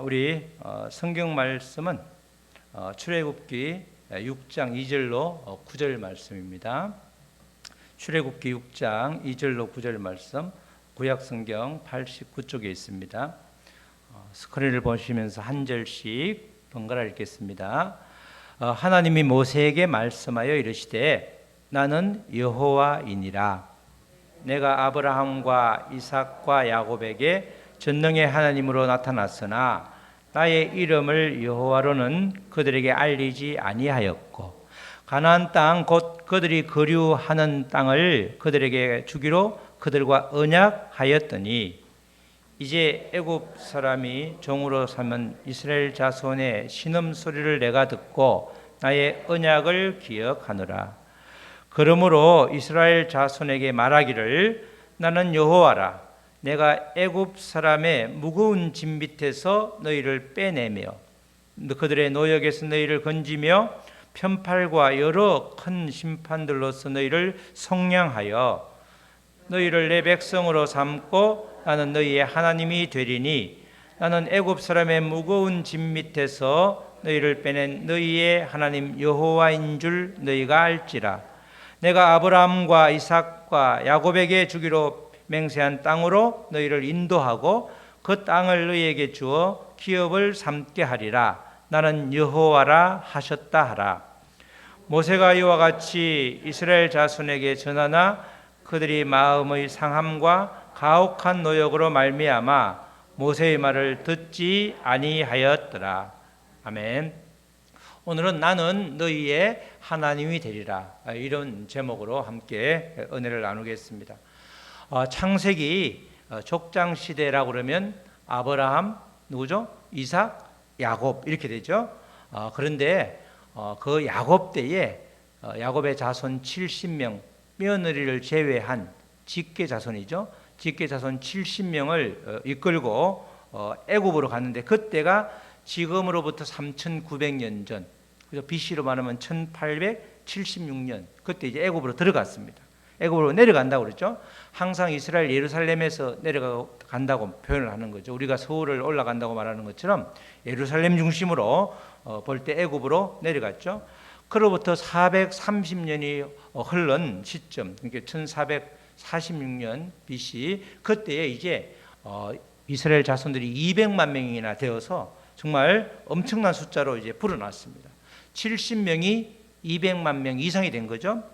우리 성경 말씀은 출애굽기 6장 2절로 9절 말씀입니다. 출애굽기 6장 2절로 9절 말씀, 구약 성경 89쪽에 있습니다. 스크린을 보시면서 한 절씩 번갈아 읽겠습니다. 하나님이 모세에게 말씀하여 이르시되 나는 여호와이니라. 내가 아브라함과 이삭과 야곱에게 전능의 하나님으로 나타났으나 나의 이름을 여호와로는 그들에게 알리지 아니하였고 가나안 땅 곧 그들이 거류하는 땅을 그들에게 주기로 그들과 언약하였더니 이제 애굽 사람이 종으로 삼은 이스라엘 자손의 신음소리를 내가 듣고 나의 언약을 기억하노라. 그러므로 이스라엘 자손에게 말하기를 나는 여호와라. 내가 애굽 사람의 무거운 짐 밑에서 너희를 빼내며 그들의 노역에서 너희를 건지며 편팔과 여러 큰 심판들로서 너희를 속량하여 너희를 내 백성으로 삼고 나는 너희의 하나님이 되리니 나는 애굽 사람의 무거운 짐 밑에서 너희를 빼낸 너희의 하나님 여호와인 줄 너희가 알지라. 내가 아브라함과 이삭과 야곱에게 주기로 맹세한 땅으로 너희를 인도하고 그 땅을 너희에게 주어 기업을 삼게 하리라. 나는 여호와라 하셨다 하라. 모세가 이와 같이 이스라엘 자손에게 전하나 그들이 마음의 상함과 가혹한 노역으로 말미암아 모세의 말을 듣지 아니하였더라. 아멘. 오늘은 나는 너희의 하나님이 되리라, 이런 제목으로 함께 은혜를 나누겠습니다. 창세기 족장시대라고 그러면 아브라함, 누구죠? 이삭, 야곱 이렇게 되죠. 그런데 그 야곱 때에 야곱의 자손 70명, 며느리를 제외한 직계 자손이죠. 직계 자손 70명을 이끌고 애굽으로 갔는데 그때가 지금으로부터 3,900년 전, 그래서 BC로 말하면 1876년, 그때 이제 애굽으로 들어갔습니다. 애굽으로 내려간다고 그랬죠. 항상 이스라엘 예루살렘에서 내려간다고 표현을 하는 거죠. 우리가 서울을 올라간다고 말하는 것처럼 예루살렘 중심으로 볼 때 애굽으로 내려갔죠. 그로부터 430년이 흘른 시점, 그러니까 1446년 BC, 그때에 이제 이스라엘 자손들이 200만 명이나 되어서 정말 엄청난 숫자로 이제 불어났습니다. 70명이 200만 명 이상이 된 거죠.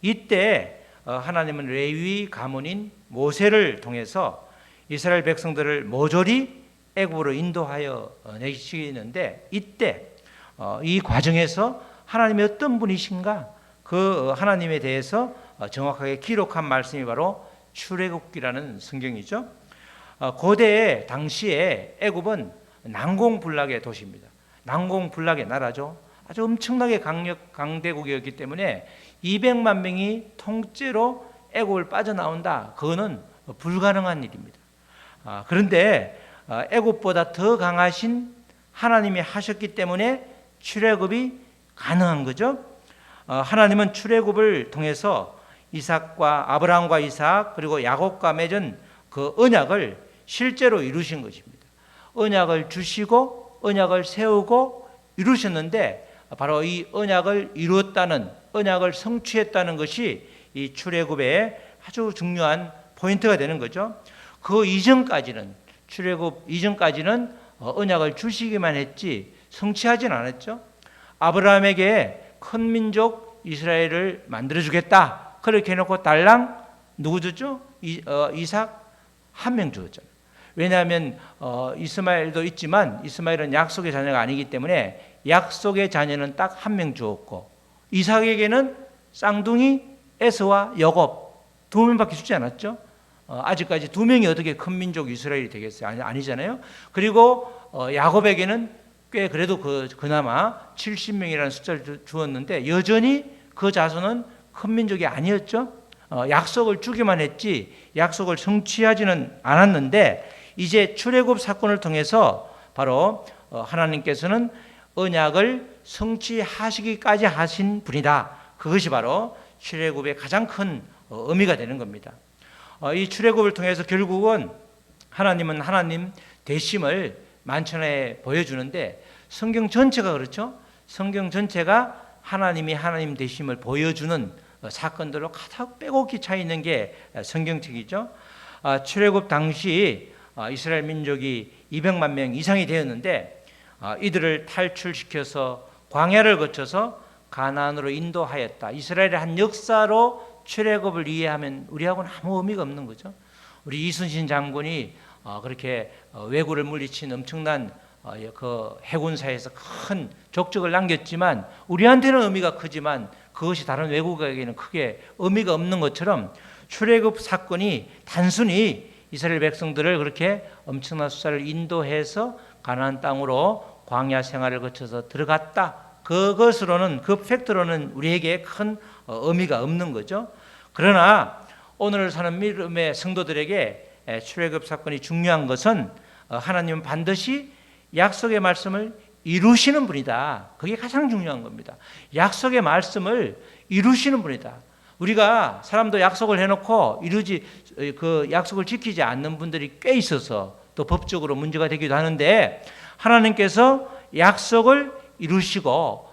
이때 하나님은 레위 가문인 모세를 통해서 이스라엘 백성들을 모조리 애굽으로 인도하여 내시는데, 이때 이 과정에서 하나님이 어떤 분이신가, 그 하나님에 대해서 정확하게 기록한 말씀이 바로 출애굽기라는 성경이죠. 고대 당시에 애굽은 난공불락의 도시입니다. 난공불락의 나라죠. 아주 엄청나게 강대국이었기 때문에 200만 명이 통째로 애굽을 빠져나온다, 그거는 불가능한 일입니다. 그런데 애굽보다 더 강하신 하나님이 하셨기 때문에 출애굽이 가능한 거죠. 하나님은 출애굽을 통해서 이삭과 아브라함과 이삭 그리고 야곱과 맺은 그 언약을 실제로 이루신 것입니다. 언약을 주시고 언약을 세우고 이루셨는데 바로 이 언약을 이루었다는, 언약을 성취했다는 것이 이 출애굽의 아주 중요한 포인트가 되는 거죠. 그 이전까지는, 출애굽 이전까지는 언약을 주시기만 했지 성취하진 않았죠. 아브라함에게 큰 민족 이스라엘을 만들어주겠다 그렇게 해놓고 달랑 누구 줬죠? 이삭 한 명 주었잖아요. 왜냐하면 이스마엘도 있지만 이스마엘은 약속의 자녀가 아니기 때문에 약속의 자녀는 딱 한 명 주었고, 이삭에게는 쌍둥이 에서와 야곱 두 명밖에 주지 않았죠. 아직까지 두 명이 어떻게 큰 민족 이스라엘이 되겠어요? 아니잖아요. 그리고 야곱에게는 꽤 그래도 그나마 70명이라는 숫자를 주었는데 여전히 그 자손은 큰 민족이 아니었죠. 약속을 주기만 했지 약속을 성취하지는 않았는데, 이제 출애굽 사건을 통해서 바로 하나님께서는 언약을 성취하시기까지 하신 분이다. 그것이 바로 출애굽의 가장 큰 의미가 되는 겁니다. 이 출애굽을 통해서 결국은 하나님은 하나님 되심을 만천하에 보여주는데 성경 전체가 그렇죠. 성경 전체가 하나님이 하나님 되심을 보여주는 사건들로 가득 빼곡히 차 있는 게 성경책이죠. 출애굽 당시 이스라엘 민족이 200만 명 이상이 되었는데 이들을 탈출시켜서 광야를 거쳐서 가나안으로 인도하였다. 이스라엘의 한 역사로 출애굽을 이해하면 우리하고는 아무 의미가 없는 거죠. 우리 이순신 장군이 그렇게 왜구를 물리친 엄청난 그 해군사에서 큰 족적을 남겼지만 우리한테는 의미가 크지만 그것이 다른 외국에게는 크게 의미가 없는 것처럼 출애굽 사건이 단순히 이스라엘 백성들을 그렇게 엄청난 숫자를 인도해서 가나안 땅으로 광야 생활을 거쳐서 들어갔다. 그것으로는 그 팩트로는 우리에게 큰 의미가 없는 거죠. 그러나 오늘 사는 믿음의 성도들에게 출애굽 사건이 중요한 것은 하나님은 반드시 약속의 말씀을 이루시는 분이다. 그게 가장 중요한 겁니다. 약속의 말씀을 이루시는 분이다. 우리가 사람도 약속을 해놓고 그 약속을 지키지 않는 분들이 꽤 있어서 또 법적으로 문제가 되기도 하는데 하나님께서 약속을 이루시고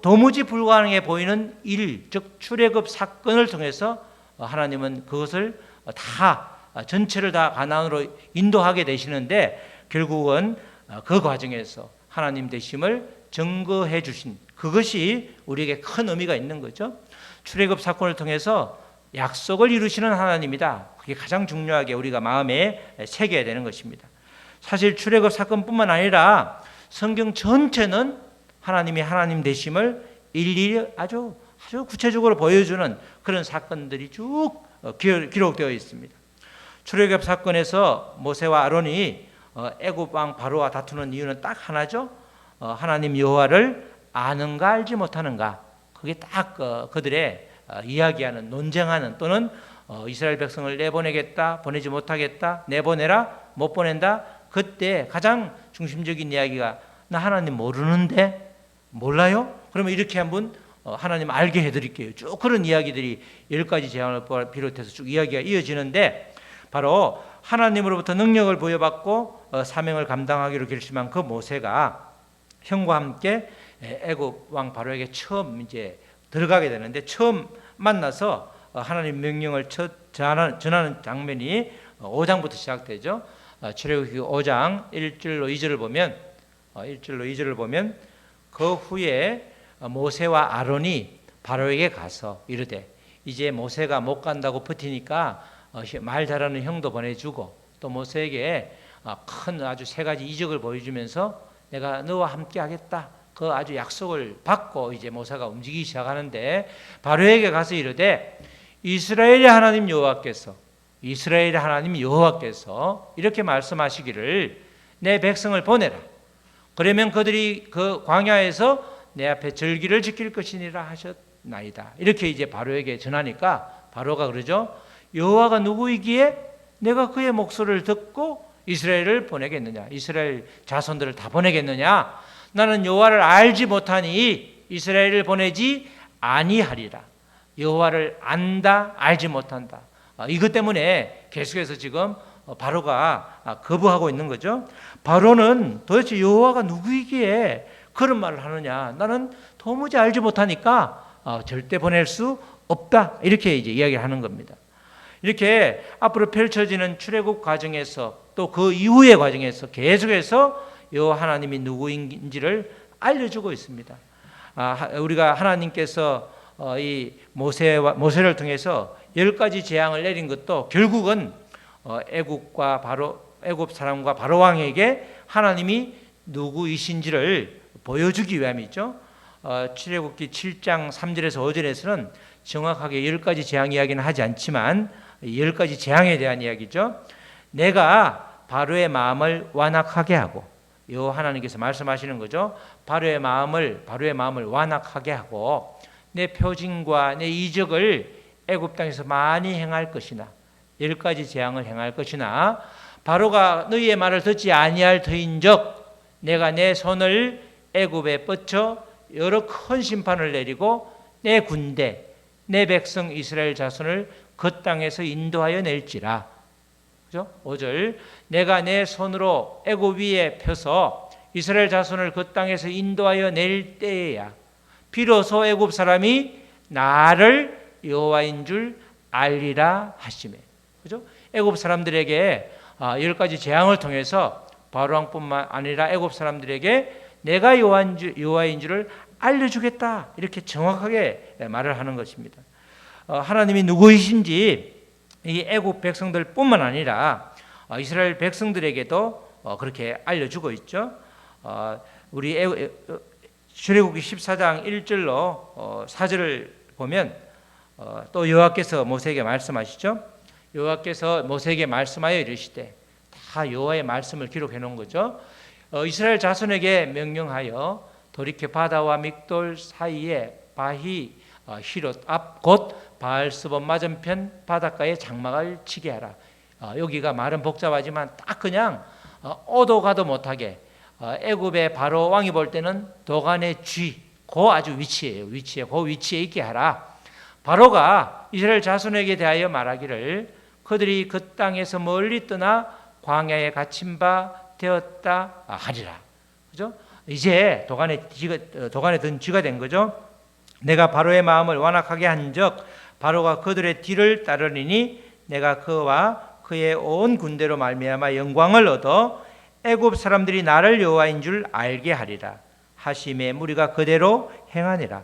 도무지 불가능해 보이는 일, 즉 출애굽 사건을 통해서 하나님은 그것을 전체를 다 가나안으로 인도하게 되시는데 결국은 그 과정에서 하나님 되심을 증거해 주신 그것이 우리에게 큰 의미가 있는 거죠. 출애굽 사건을 통해서 약속을 이루시는 하나님이다. 그게 가장 중요하게 우리가 마음에 새겨야 되는 것입니다. 사실 출애굽 사건뿐만 아니라 성경 전체는 하나님이 하나님 되심을 일일이 아주 구체적으로 보여주는 그런 사건들이 쭉 기록되어 있습니다. 출애굽 사건에서 모세와 아론이 애굽 왕 바로와 다투는 이유는 딱 하나죠. 하나님 여호와를 아는가 알지 못하는가. 그게 딱 그들의 이야기하는 논쟁하는 또는 이스라엘 백성을 내보내겠다 보내지 못하겠다 내보내라 못 보낸다. 그때 가장 중심적인 이야기가 나 하나님 모르는데 몰라요? 그러면 이렇게 한번 하나님 알게 해드릴게요. 쭉 그런 이야기들이 10가지 재앙을 비롯해서 쭉 이야기가 이어지는데 바로 하나님으로부터 능력을 부여받고 사명을 감당하기로 결심한 그 모세가 형과 함께 애굽 왕 바로에게 처음 이제 들어가게 되는데 처음 만나서 하나님 명령을 전하는 장면이 5장부터 시작되죠. 출애굽기 5장 1절로 2절을 보면 그 후에 모세와 아론이 바로에게 가서 이르되 이제 모세가 못 간다고 버티니까 말 잘하는 형도 보내주고 또 모세에게 큰 아주 3가지 이적을 보여주면서 내가 너와 함께 하겠다. 그 아주 약속을 받고 이제 모세가 움직이기 시작하는데 바로에게 가서 이르되 이스라엘의 하나님 여호와께서 이렇게 말씀하시기를 내 백성을 보내라. 그러면 그들이 그 광야에서 내 앞에 절기를 지킬 것이니라 하셨나이다. 이렇게 이제 바로에게 전하니까 바로가 그러죠. 여호와가 누구이기에 내가 그의 목소리를 듣고 이스라엘을 보내겠느냐? 이스라엘 자손들을 다 보내겠느냐? 나는 여호와를 알지 못하니 이스라엘을 보내지 아니하리라. 여호와를 안다, 알지 못한다. 이것 때문에 계속해서 지금 바로가 거부하고 있는 거죠. 바로는 도대체 여호와가 누구이기에 그런 말을 하느냐? 나는 도무지 알지 못하니까 절대 보낼 수 없다. 이렇게 이제 이야기를 하는 겁니다. 이렇게 앞으로 펼쳐지는 출애굽 과정에서 또 그 이후의 과정에서 계속해서 여호와 하나님이 누구인지를 알려주고 있습니다. 우리가 하나님께서 이 모세를 통해서 10가지 재앙을 내린 것도 결국은 애굽 사람과 바로 왕에게 하나님이 누구이신지를 보여주기 위함이죠. 출애굽기 7장 3절에서 5절에서는 정확하게 10가지 재앙 이야기는 하지 않지만 10가지 재앙에 대한 이야기죠. 내가 바로의 마음을 완악하게 하고 여호와 하나님께서 말씀하시는 거죠. 바로의 마음을 완악하게 하고 내 표징과 내 이적을 애굽 땅에서 많이 행할 것이나 10가지 재앙을 행할 것이나 바로가 너희의 말을 듣지 아니할 터인즉 내가 내 손을 애굽에 뻗쳐 여러 큰 심판을 내리고 내 군대 내 백성 이스라엘 자손을 그 땅에서 인도하여 낼지라. 그죠? 5절 내가 내 손으로 애굽 위에 펴서 이스라엘 자손을 그 땅에서 인도하여 낼 때에야 비로소 애굽 사람이 나를 여호와인 줄 알리라 하시매. 그죠? 애굽 사람들에게 10가지 재앙을 통해서 바로 왕뿐만 아니라 애굽 사람들에게 내가 여호와인 줄을 알려주겠다, 이렇게 정확하게 말을 하는 것입니다. 하나님이 누구이신지 이 애굽 백성들뿐만 아니라 이스라엘 백성들에게도 그렇게 알려주고 있죠. 우리 출애굽기 14장 1절로 4절을 보면 또 여호와께서 모세에게 말씀하시죠. 여호와께서 모세에게 말씀하여 이르시되, 다 여호와의 말씀을 기록해 놓은 거죠. 이스라엘 자손에게 명령하여 돌이켜 바다와 믹돌 사이에 바히 히롯 앞 곧 바알스본 맞은편 바닷가에 장막을 치게 하라. 여기가 말은 복잡하지만 딱 그냥 오도 가도 못하게 애굽의 바로 왕이 볼 때는 도간의 쥐, 그 아주 위치에 그 위치에 있게 하라. 바로가 이스라엘 자손에게 대하여 말하기를 그들이 그 땅에서 멀리 떠나 광야에 갇힌 바 되었다 하리라. 그죠? 이제 도간에 든 쥐가 된 거죠. 내가 바로의 마음을 완악하게 한즉 바로가 그들의 뒤를 따르리니 내가 그와 그의 온 군대로 말미암아 영광을 얻어 애굽 사람들이 나를 여호와인 줄 알게 하리라 하심에 무리가 그대로 행하니라.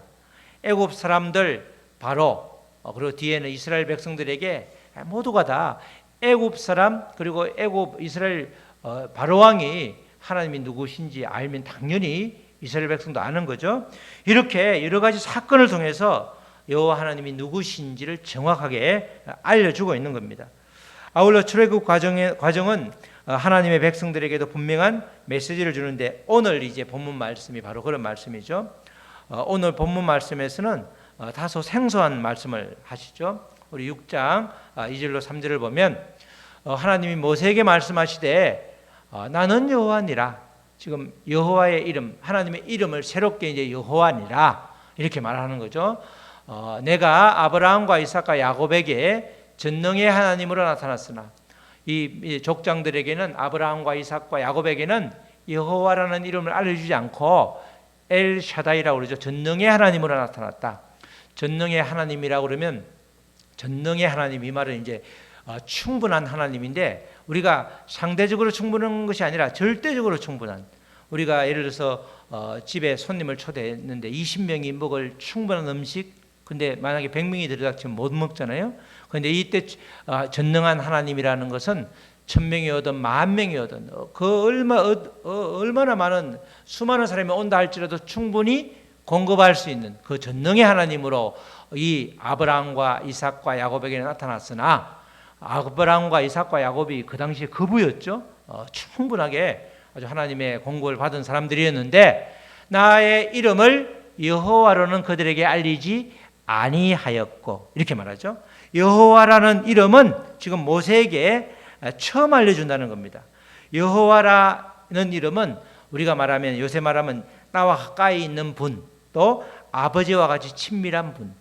애굽 사람들 바로, 그리고 뒤에는 이스라엘 백성들에게 모두가 다 애굽 사람, 그리고 애굽 이스라엘 바로 왕이 하나님이 누구신지 알면 당연히 이스라엘 백성도 아는 거죠. 이렇게 여러 가지 사건을 통해서 여호와 하나님이 누구신지를 정확하게 알려주고 있는 겁니다. 아울러 출애굽 과정은 하나님의 백성들에게도 분명한 메시지를 주는데, 오늘 이제 본문 말씀이 바로 그런 말씀이죠. 오늘 본문 말씀에서는 다소 생소한 말씀을 하시죠. 우리 6장 2절로 3절을 보면 하나님이 모세에게 말씀하시되 나는 여호와니라. 지금 여호와의 이름, 하나님의 이름을 새롭게 이제 여호와니라 이렇게 말하는 거죠. 내가 아브라함과 이삭과 야곱에게 전능의 하나님으로 나타났으나, 이 족장들에게는, 아브라함과 이삭과 야곱에게는 여호와라는 이름을 알려주지 않고 엘 샤다이라고 그러죠. 전능의 하나님으로 나타났다. 전능의 하나님이라고 그러면, 전능의 하나님, 이 말은 이제 충분한 하나님인데, 우리가 상대적으로 충분한 것이 아니라 절대적으로 충분한, 우리가 예를 들어서 집에 손님을 초대했는데 20명이 먹을 충분한 음식, 근데 만약에 100명이 들어닥치면 못 먹잖아요. 그런데 이때 전능한 하나님이라는 것은 1000명이 오든 10,000명이 오든 그 얼마나 많은 수많은 사람이 온다 할지라도 충분히 공급할 수 있는 그 전능의 하나님으로 이 아브라함과 이삭과 야곱에게 나타났으나, 아브라함과 이삭과 야곱이 그 당시에 거부였죠. 충분하게 아주 하나님의 공급을 받은 사람들이었는데, 나의 이름을 여호와로는 그들에게 알리지 아니하였고, 이렇게 말하죠. 여호와라는 이름은 지금 모세에게 처음 알려준다는 겁니다. 여호와라는 이름은 우리가 말하면, 요새 말하면 나와 가까이 있는 분, 또 아버지와 같이 친밀한 분.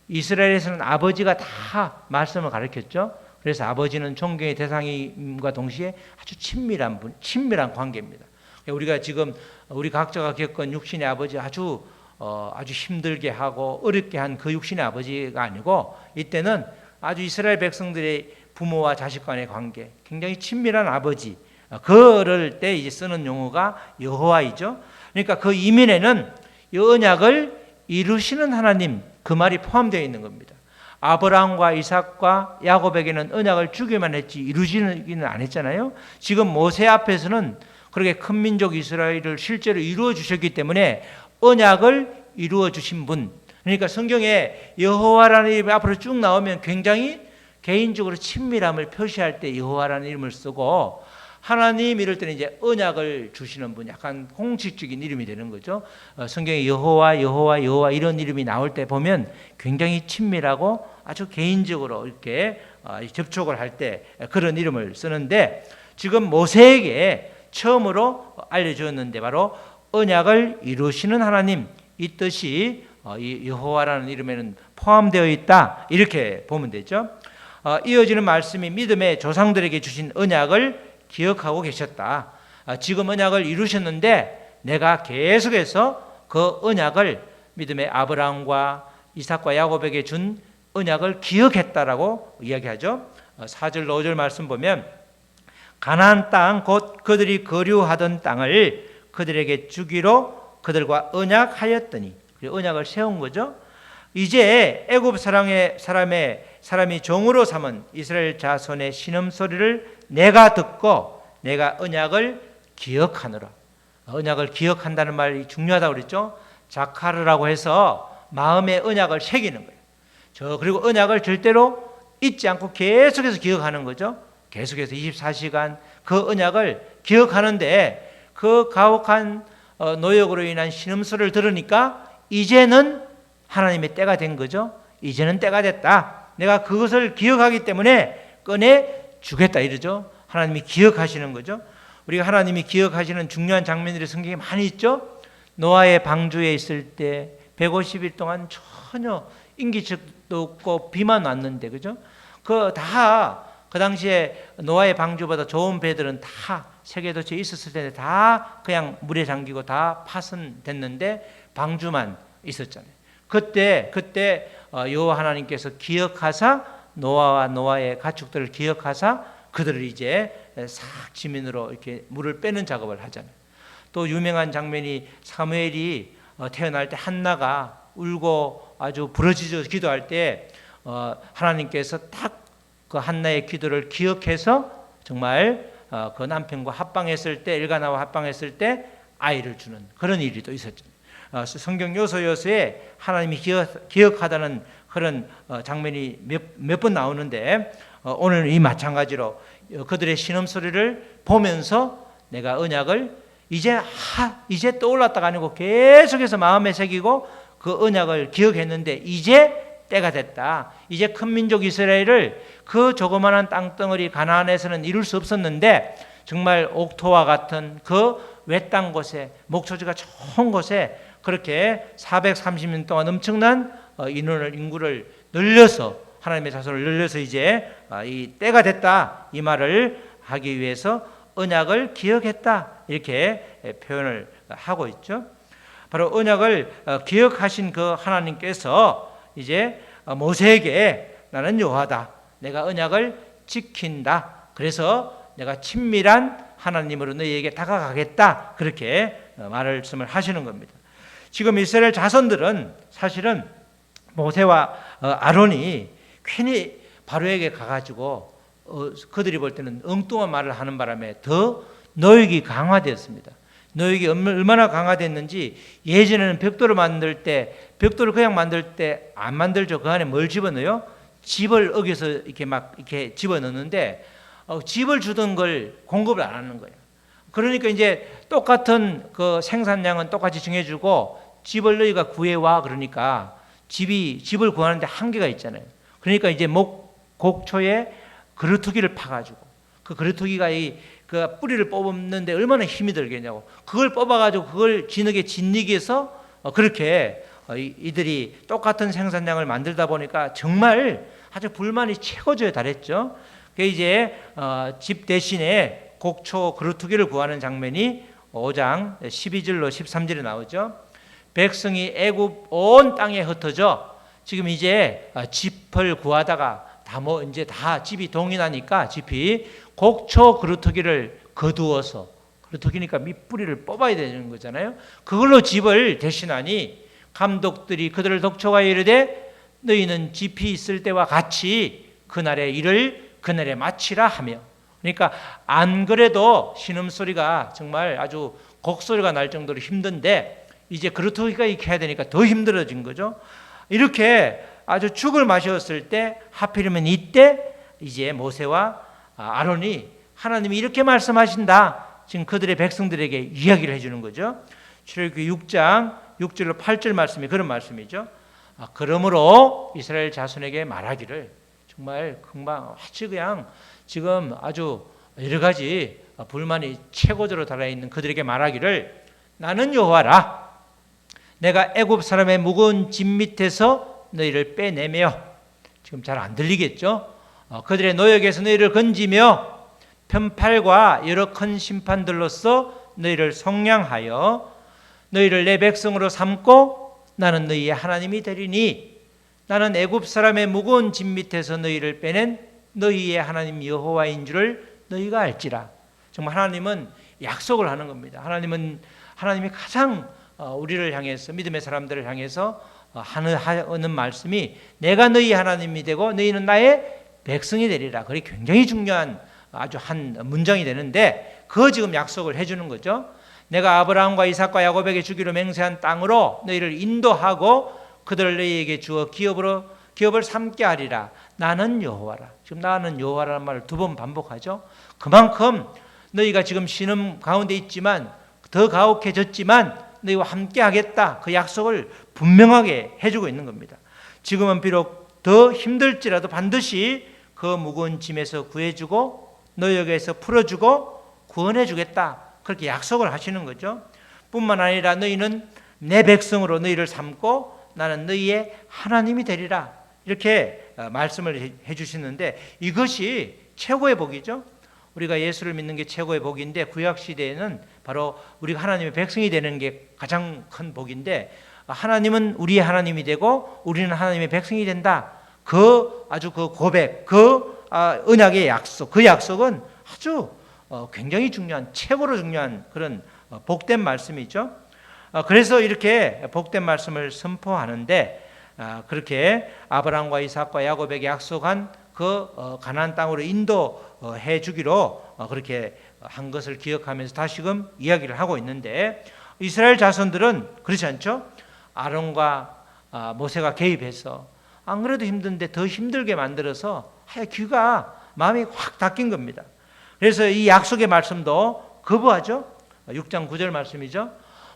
이스라엘에서는 아버지가 다 말씀을 가르쳤죠. 그래서 아버지는 존경의 대상임과 동시에 아주 친밀한 분, 친밀한 관계입니다. 우리가 지금 우리 각자가 겪은 육신의 아버지, 아주 힘들게 하고 어렵게 한 그 육신의 아버지가 아니고, 이때는 아주 이스라엘 백성들의 부모와 자식 간의 관계, 굉장히 친밀한 아버지, 그럴 때 이제 쓰는 용어가 여호와이죠. 그러니까 그 이면에는 이 언약을 이루시는 하나님, 그 말이 포함되어 있는 겁니다. 아브라함과 이삭과 야곱에게는 언약을 주기만 했지 이루지는 안 했잖아요. 지금 모세 앞에서는 그렇게 큰 민족 이스라엘을 실제로 이루어 주셨기 때문에 언약을 이루어 주신 분, 그러니까 성경에 여호와라는 이름이 앞으로 쭉 나오면 굉장히 개인적으로 친밀함을 표시할 때 여호와라는 이름을 쓰고, 하나님 이럴 때는 이제 언약을 주시는 분, 약간 공식적인 이름이 되는 거죠. 성경에 여호와 이런 이름이 나올 때 보면 굉장히 친밀하고 아주 개인적으로 이렇게 접촉을 할 때 그런 이름을 쓰는데, 지금 모세에게 처음으로 알려주었는데 바로 언약을 이루시는 하나님, 이 뜻이 이 여호와라는 이름에는 포함되어 있다, 이렇게 보면 되죠. 이어지는 말씀이 믿음의 조상들에게 주신 언약을 기억하고 계셨다. 지금 언약을 이루셨는데 내가 계속해서 그 언약을 믿음의 아브라함과 이삭과 야곱에게 준 언약을 기억했다라고 이야기하죠. 4절 5절 말씀 보면 가나안 땅 곧 그들이 거류하던 땅을 그들에게 주기로 그들과 언약하였더니, 언약을 세운 거죠. 이제 애굽 사람이 종으로 삼은 이스라엘 자손의 신음소리를 내가 듣고 내가 언약을 기억하노라. 언약을 기억한다는 말이 중요하다고 그랬죠. 자카르라고 해서 마음의 언약을 새기는 거예요. 그리고 언약을 절대로 잊지 않고 계속해서 기억하는 거죠. 계속해서 24시간 그 언약을 기억하는데, 그 가혹한 노역으로 인한 신음소리를 들으니까 이제는 하나님의 때가 된 거죠. 이제는 때가 됐다. 내가 그것을 기억하기 때문에 꺼내 주겠다 이러죠. 하나님이 기억하시는 거죠. 우리가 하나님이 기억하시는 중요한 장면들이 성경에 많이 있죠. 노아의 방주에 있을 때 150일 동안 전혀 인기척도 없고 비만 왔는데, 그죠? 그 당시에 노아의 방주보다 좋은 배들은 다 세계도처에 있었을 텐데 다 그냥 물에 잠기고 다 파손됐는데 방주만 있었잖아요. 그때 여호와 하나님께서 기억하사 노아와 노아의 가축들을 기억하사 그들을 이제 싹 지면으로 이렇게 물을 빼는 작업을 하잖아요. 또 유명한 장면이 사무엘이 태어날 때 한나가 울고 아주 부르짖어 기도할 때 하나님께서 딱 그 한나의 기도를 기억해서 정말 그 남편과 합방했을 때, 엘가나와 합방했을 때 아이를 주는 그런 일이 또 있었죠. 성경 요소에 하나님이 기억하다는 그런 장면이 몇 번 나오는데, 오늘 이 마찬가지로 그들의 신음소리를 보면서 내가 언약을 이제 떠올랐다가 아니고 계속해서 마음에 새기고 그 언약을 기억했는데 이제 때가 됐다. 이제 큰 민족 이스라엘을 그 조그마한 땅덩어리 가나안에서는 이룰 수 없었는데 정말 옥토와 같은 그 외딴 곳에, 목초지가 좋은 곳에 그렇게 430년 동안 엄청난 인구를 늘려서, 하나님의 자손을 늘려서 이제 이 때가 됐다 이 말을 하기 위해서 언약을 기억했다 이렇게 표현을 하고 있죠. 바로 언약을 기억하신 그 하나님께서 이제 모세에게 나는 여호와다, 내가 언약을 지킨다, 그래서 내가 친밀한 하나님으로 너희에게 다가가겠다, 그렇게 말씀을 하시는 겁니다. 지금 이스라엘 자손들은 사실은 모세와 아론이 괜히 바로에게 가가지고 그들이 볼 때는 엉뚱한 말을 하는 바람에 더 노역이 강화되었습니다. 노역이 얼마나 강화됐는지, 예전에는 벽돌을 그냥 만들 때 안 만들죠. 그 안에 뭘 집어넣어요? 집을 어겨서 이렇게 집어넣는데 집을 주던 걸 공급을 안 하는 거예요. 그러니까 이제 똑같은 그 생산량은 똑같이 정해주고 집을 너희가 구해와 그러니까 집을 구하는데 한계가 있잖아요. 그러니까 이제 곡초에 그루터기를 파가지고 그 그루터기가 그 뿌리를 뽑는데 얼마나 힘이 들겠냐고, 그걸 뽑아가지고 그걸 진흙에 짓이겨서 그렇게 이들이 똑같은 생산량을 만들다 보니까 정말 아주 불만이 최고조에 달했죠. 그 이제 집 대신에 곡초 그루터기를 구하는 장면이 5장 12절로 13절에 나오죠. 백성이 애굽 온 땅에 흩어져 지금 이제 집을 구하다가 이제 다 집이 동이 나니까 집이 곡초 그루터기를 거두어서, 그루터기니까 밑뿌리를 뽑아야 되는 거잖아요. 그걸로 집을 대신하니 감독들이 그들을 독촉하여 이르되 너희는 집이 있을 때와 같이 그날의 일을 그날에 마치라 하며, 그러니까 안 그래도 신음소리가 정말 아주 곡소리가 날 정도로 힘든데 이제 그루터기가 익혀야 되니까 더 힘들어진 거죠. 이렇게 아주 죽을 맛이었을 때 하필이면 이때 이제 모세와 아론이 하나님이 이렇게 말씀하신다, 지금 그들의 백성들에게 이야기를 해주는 거죠. 출애굽기 6장 6절로 8절 말씀이 그런 말씀이죠. 그러므로 이스라엘 자손에게 말하기를, 정말 금방 마치 그냥 지금 아주 여러 가지 불만이 최고조로 달아있는 그들에게 말하기를, 나는 여호와라, 내가 애굽 사람의 무거운 짐 밑에서 너희를 빼내며, 지금 잘 안 들리겠죠? 그들의 노역에서 너희를 건지며 편팔과 여러 큰 심판들로서 너희를 속량하여 너희를 내 백성으로 삼고 나는 너희의 하나님이 되리니 나는 애굽 사람의 무거운 짐 밑에서 너희를 빼낸 너희의 하나님 여호와인 줄을 너희가 알지라. 정말 하나님은 약속을 하는 겁니다. 하나님이 가장 우리를 향해서, 믿음의 사람들을 향해서 하는 말씀이 내가 너희 하나님이 되고 너희는 나의 백성이 되리라. 그게 굉장히 중요한 아주 한 문장이 되는데 그 지금 약속을 해주는 거죠. 내가 아브라함과 이삭과 야곱에게 주기로 맹세한 땅으로 너희를 인도하고 그들을 너희에게 주어 기업을 삼게 하리라. 나는 여호와라. 지금 나는 여호와라는 말을 2번 반복하죠. 그만큼 너희가 지금 신음 가운데 있지만 더 가혹해졌지만 너희와 함께 하겠다. 그 약속을 분명하게 해주고 있는 겁니다. 지금은 비록 더 힘들지라도 반드시 그 무거운 짐에서 구해주고 너희에게서 풀어주고 구원해주겠다. 그렇게 약속을 하시는 거죠. 뿐만 아니라 너희는 내 백성으로 너희를 삼고 나는 너희의 하나님이 되리라. 이렇게 말씀을 해주시는데 이것이 최고의 복이죠. 우리가 예수를 믿는 게 최고의 복인데 구약시대에는 바로 우리가 하나님의 백성이 되는 게 가장 큰 복인데 하나님은 우리의 하나님이 되고 우리는 하나님의 백성이 된다. 그 고백, 그 언약의 약속, 그 약속은 아주 굉장히 중요한, 최고로 중요한 그런 복된 말씀이죠. 그래서 이렇게 복된 말씀을 선포하는데 그렇게 아브라함과 이삭과 야곱에게 약속한 그 가나안 땅으로 인도해 주기로 그렇게 한 것을 기억하면서 다시금 이야기를 하고 있는데 이스라엘 자손들은 그렇지 않죠? 아론과 모세가 개입해서 안 그래도 힘든데 더 힘들게 만들어서 귀가 마음이 확 닫힌 겁니다. 그래서 이 약속의 말씀도 거부하죠. 6장 9절 말씀이죠.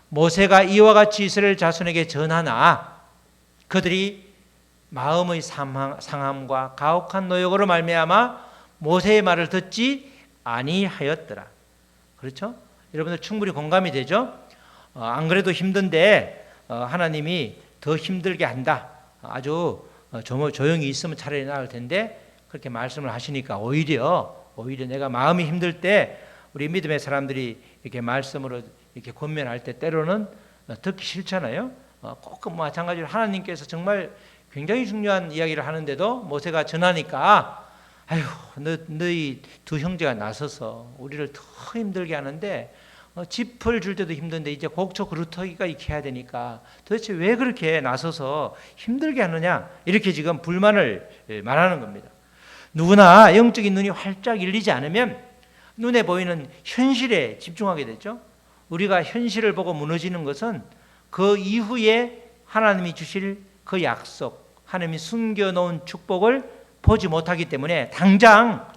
모세가 이와 같이 이스라엘 자손에게 전하나 그들이 마음의 상함과 가혹한 노역으로 말미암아 모세의 말을 듣지 아니하였더라. 그렇죠? 여러분들 충분히 공감이 되죠? 안 그래도 힘든데 하나님이 더 힘들게 한다. 아주 조용히 있으면 차라리 나을 텐데 그렇게 말씀을 하시니까 오히려 내가 마음이 힘들 때 우리 믿음의 사람들이 이렇게 말씀으로 이렇게 권면할 때 때로는 듣기 싫잖아요. 꼭 마찬가지로 하나님께서 정말 굉장히 중요한 이야기를 하는데도 모세가 전하니까 아유 너희 두 형제가 나서서 우리를 더 힘들게 하는데 짚을 줄 때도 힘든데 이제 곡초 그루터기가 이렇게 해야 되니까 도대체 왜 그렇게 나서서 힘들게 하느냐 이렇게 지금 불만을 말하는 겁니다. 누구나 영적인 눈이 활짝 열리지 않으면 눈에 보이는 현실에 집중하게 되죠. 우리가 현실을 보고 무너지는 것은 그 이후에 하나님이 주실 그 약속, 하나님이 숨겨놓은 축복을 보지 못하기 때문에 당장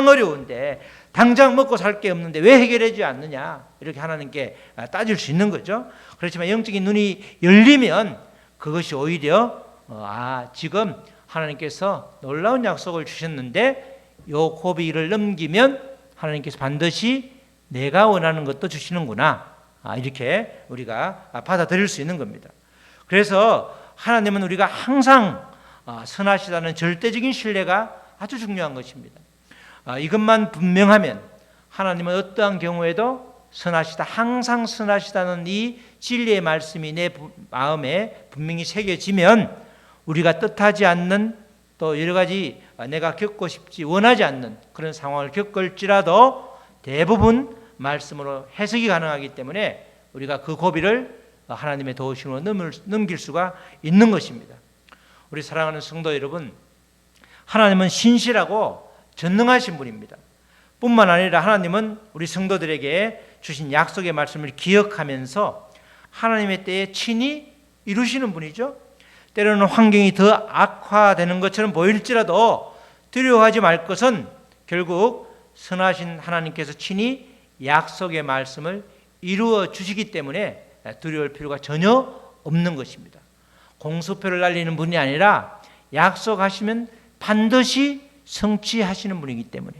어려운데 당장 먹고 살 게 없는데 왜 해결하지 않느냐 이렇게 하나님께 따질 수 있는 거죠. 그렇지만 영적인 눈이 열리면 그것이 오히려 지금 하나님께서 놀라운 약속을 주셨는데 요 고비를 넘기면 하나님께서 반드시 내가 원하는 것도 주시는구나 이렇게 우리가 받아들일 수 있는 겁니다. 그래서 하나님은 우리가 항상 선하시다는 절대적인 신뢰가 아주 중요한 것입니다. 이것만 분명하면 하나님은 어떠한 경우에도 선하시다, 항상 선하시다는 이 진리의 말씀이 내 마음에 분명히 새겨지면 우리가 뜻하지 않는 또 여러 가지 내가 겪고 싶지 원하지 않는 그런 상황을 겪을지라도 대부분 말씀으로 해석이 가능하기 때문에 우리가 그 고비를 하나님의 도우심으로 넘길 수가 있는 것입니다. 우리 사랑하는 성도 여러분, 하나님은 신실하고 전능하신 분입니다. 뿐만 아니라 하나님은 우리 성도들에게 주신 약속의 말씀을 기억하면서 하나님의 때에 친히 이루시는 분이죠. 때로는 환경이 더 악화되는 것처럼 보일지라도 두려워하지 말 것은 결국 선하신 하나님께서 친히 약속의 말씀을 이루어 주시기 때문에 두려울 필요가 전혀 없는 것입니다. 공수표를 날리는 분이 아니라 약속하시면 반드시 성취하시는 분이기 때문에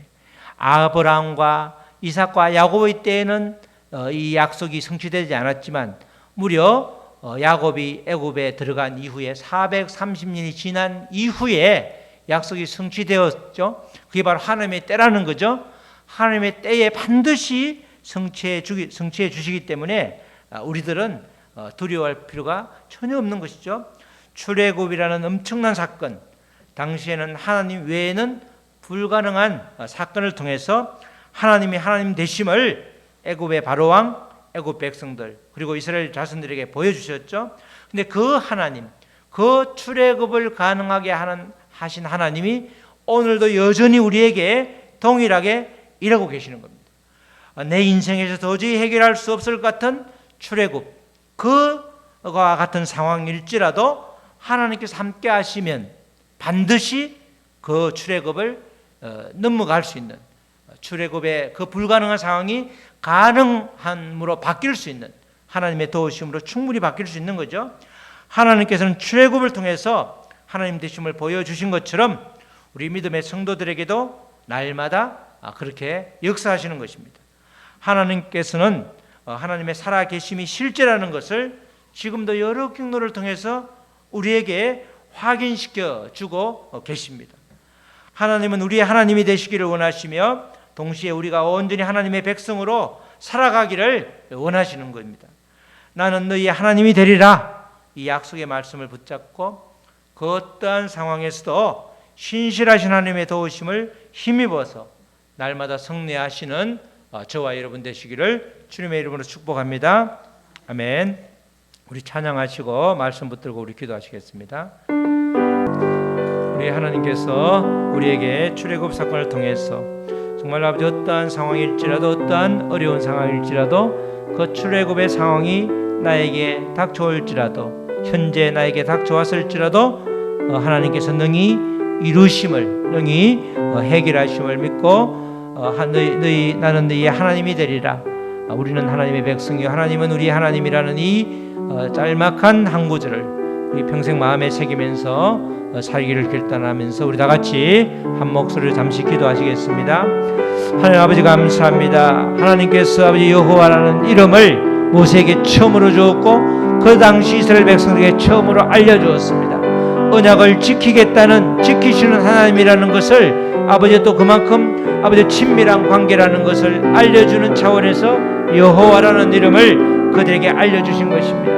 아브라함과 이삭과 야곱의 때에는 이 약속이 성취되지 않았지만 무려 야곱이 애굽에 들어간 이후에 430년이 지난 이후에 약속이 성취되었죠. 그게 바로 하나님의 때라는 거죠. 하나님의 때에 반드시 성취해 주시기 때문에 우리들은 두려워할 필요가 전혀 없는 것이죠. 출애굽이라는 엄청난 사건, 당시에는 하나님 외에는 불가능한 사건을 통해서 하나님이 하나님 되심을 애굽의 바로왕, 애굽 백성들 그리고 이스라엘 자손들에게 보여주셨죠. 근데 그 하나님, 그 출애굽을 가능하게 하신 하나님이 오늘도 여전히 우리에게 동일하게 일하고 계시는 겁니다. 내 인생에서 도저히 해결할 수 없을 것 같은 출애굽, 그와 같은 상황일지라도 하나님께서 함께 하시면 반드시 그 출애굽을 넘어갈 수 있는, 출애굽의 그 불가능한 상황이 가능함으로 바뀔 수 있는, 하나님의 도우심으로 충분히 바뀔 수 있는 거죠. 하나님께서는 출애굽을 통해서 하나님 되심을 보여주신 것처럼 우리 믿음의 성도들에게도 날마다 그렇게 역사하시는 것입니다. 하나님께서는 하나님의 살아계심이 실제라는 것을 지금도 여러 경로를 통해서 우리에게 확인시켜 주고 계십니다. 하나님은 우리의 하나님이 되시기를 원하시며 동시에 우리가 온전히 하나님의 백성으로 살아가기를 원하시는 겁니다. 나는 너희의 하나님이 되리라, 이 약속의 말씀을 붙잡고 그 어떠한 상황에서도 신실하신 하나님의 도우심을 힘입어서 날마다 승리하시는 저와 여러분 되시기를 주님의 이름으로 축복합니다. 아멘. 우리 찬양하시고 말씀 붙들고 우리 기도하시겠습니다. 우리 하나님께서 우리에게 출애굽 사건을 통해서 정말 아버지 어떠한 상황일지라도, 어떠한 어려운 상황일지라도, 그 출애굽의 상황이 나에게 닥쳐올지라도, 현재 나에게 닥쳐왔을지라도 하나님께서 능히 이루심을, 능히 해결하심을 믿고 나는 너희의 하나님이 되리라, 우리는 하나님의 백성이요 하나님은 우리의 하나님이라는 이 짤막한 한 구절을 우리 평생 마음에 새기면서 살기를 결단하면서 우리 다 같이 한 목소리를 잠시 기도하시겠습니다. 하나님 아버지 감사합니다. 하나님께서 아버지 여호와라는 이름을 모세에게 처음으로 주었고 그 당시 이스라엘 백성들에게 처음으로 알려주었습니다. 언약을 지키시는 하나님이라는 것을 아버지 또 그만큼 아버지 친밀한 관계라는 것을 알려주는 차원에서 여호와라는 이름을 그들에게 알려주신 것입니다.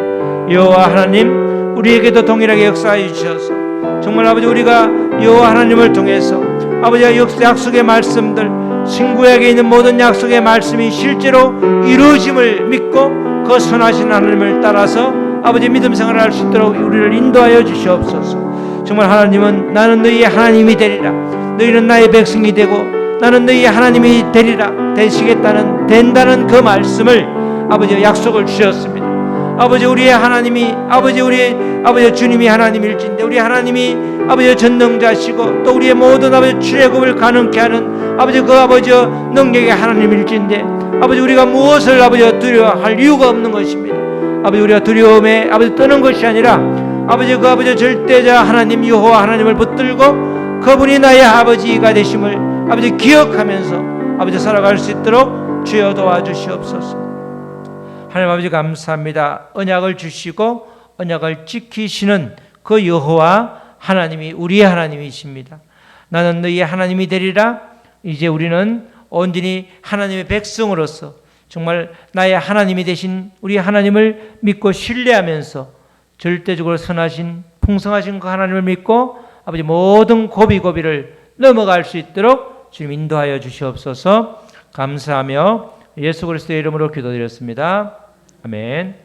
여호와 하나님, 우리에게도 동일하게 역사해 주셔서 정말 아버지 우리가 여호와 하나님을 통해서 아버지가 약속의 말씀들, 신구약에 있는 모든 약속의 말씀이 실제로 이루어짐을 믿고 그 선하신 하나님을 따라서 아버지 믿음 생활을 할 수 있도록 우리를 인도하여 주시옵소서. 정말 하나님은 나는 너희의 하나님이 되리라, 너희는 나의 백성이 되고 나는 너희의 하나님이 된다는 그 말씀을 아버지 약속을 주셨습니다. 아버지 우리의 하나님이 아버지 주님이 하나님일진데 우리 하나님이 아버지 전능자시고 또 우리의 모든 아버지 출애굽을 가능케 하는 아버지 그 아버지 능력의 하나님일진데 아버지 우리가 무엇을 아버지 두려워할 이유가 없는 것입니다. 아버지 우리가 두려움에 아버지 떠는 것이 아니라 아버지 그 아버지 절대자 하나님 여호와 하나님을 붙들고 그분이 나의 아버지가 되심을 아버지 기억하면서 아버지 살아갈 수 있도록 주여 도와주시옵소서. 하나님 아버지 감사합니다. 언약을 주시고 언약을 지키시는 그 여호와 하나님이 우리의 하나님이십니다. 나는 너희의 하나님이 되리라. 이제 우리는 온전히 하나님의 백성으로서 정말 나의 하나님이 되신 우리 하나님을 믿고 신뢰하면서 절대적으로 선하신 풍성하신 그 하나님을 믿고 아버지 모든 고비고비를 넘어갈 수 있도록 주님 인도하여 주시옵소서. 감사하며 예수 그리스도의 이름으로 기도드렸습니다. 아멘.